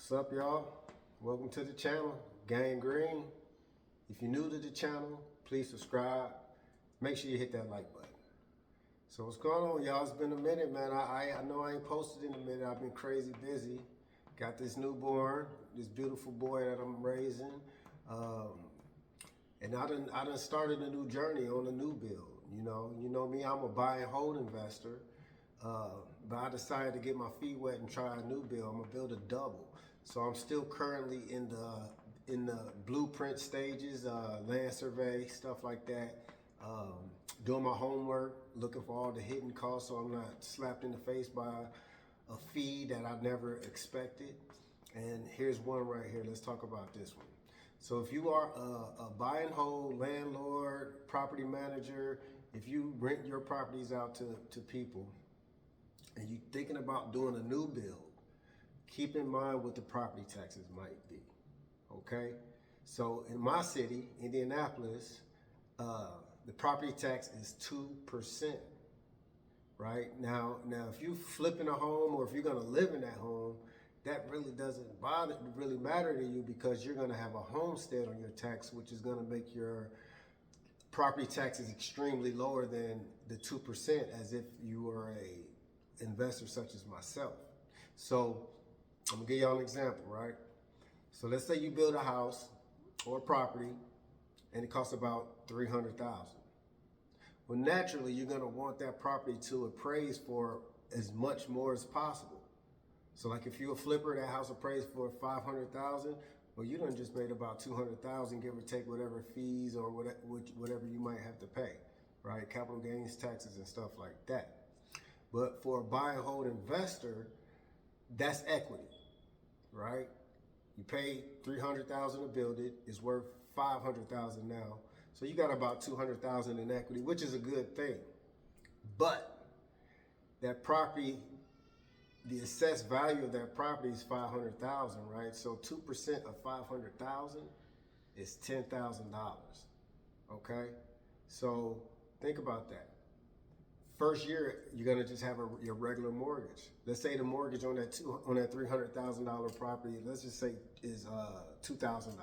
What's up, y'all? Welcome to the channel, Gang Green. If you're new to the channel, please subscribe. Make sure you hit that like button. So what's going on, y'all? It's been a minute, man. I know I ain't posted in a minute. I've been crazy busy. Got this newborn, this beautiful boy that I'm raising. And I done started a new journey on a new build. You know me, I'm a buy and hold investor. But I decided to get my feet wet and try a new build. I'm gonna build a double. So I'm still currently in the blueprint stages, land survey, stuff like that. Doing my homework, looking for all the hidden costs so I'm not slapped in the face by a fee that I never expected. And here's one right here. Let's talk about this one. So if you are a buy and hold landlord, property manager, if you rent your properties out to people and you're thinking about doing a new build, keep in mind what the property taxes might be, okay? So in my city, Indianapolis, the property tax is 2%, right? Now if you're flipping a home or if you're gonna live in that home, that really doesn't really matter to you because you're gonna have a homestead on your tax, which is gonna make your property taxes extremely lower than the 2% as if you were a investor such as myself. So I'm gonna give y'all an example, right? So let's say you build a house or a property and it costs about $300,000. Well, naturally, you're gonna want that property to appraise for as much more as possible. So like if you're a flipper, that house appraised for $500,000, well, you done just made about $200,000, give or take whatever fees or whatever you might have to pay, right? Capital gains taxes and stuff like that. But for a buy and hold investor, that's equity, right? You paid $300,000 to build it. It's worth $500,000 now. So you got about $200,000 in equity, which is a good thing. But that property, the assessed value of that property is $500,000, right? So 2% of $500,000 is $10,000, okay? So think about that. First year, you're gonna just have your regular mortgage. Let's say the mortgage on that $300,000 property, let's just say is $2,000,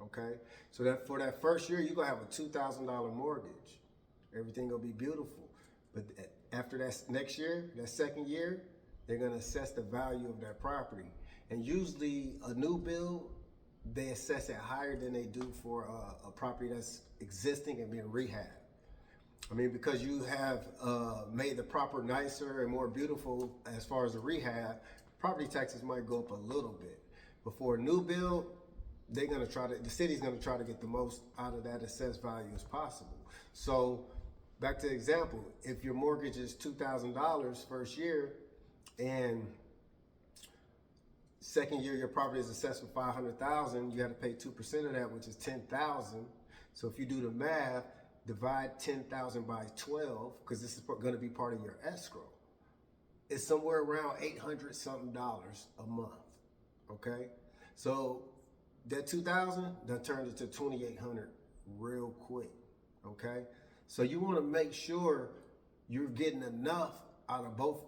okay? So that for that first year, you're gonna have a $2,000 mortgage. Everything gonna be beautiful. But after that next year, that second year, they're gonna assess the value of that property. And usually a new build, they assess it higher than they do for a property that's existing and being rehabbed. I mean, because you have made the property nicer and more beautiful as far as the rehab, property taxes might go up a little bit. But for a new build, the city's gonna try to get the most out of that assessed value as possible. So back to the example, if your mortgage is $2,000 first year and second year your property is assessed for $500,000, you have to pay 2% of that, which is $10,000. So if you do the math, divide 10,000 by 12, because this is going to be part of your escrow. It's somewhere around $800 something a month, okay? So that 2,000 that turned into 2,800 real quick, okay? So you want to make sure you're getting enough out of both.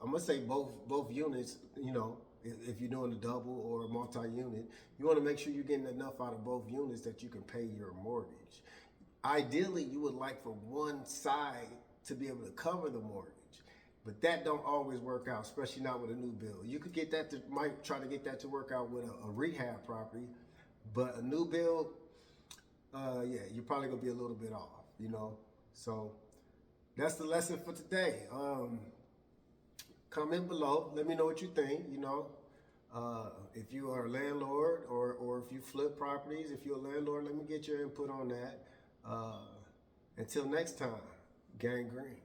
I'm gonna say both units. You know, if you're doing a double or a multi-unit, you want to make sure you're getting enough out of both units that you can pay your mortgage. Ideally, you would like for one side to be able to cover the mortgage, but that don't always work out, especially not with a new build. You could get that might try to get that to work out with a rehab property, but a new build, yeah, you're probably gonna be a little bit off, you know. So that's the lesson for today. Comment below, let me know what you think, you know. If you are a landlord or if you flip properties, if you're a landlord, let me get your input on that. Until next time, Gang Green.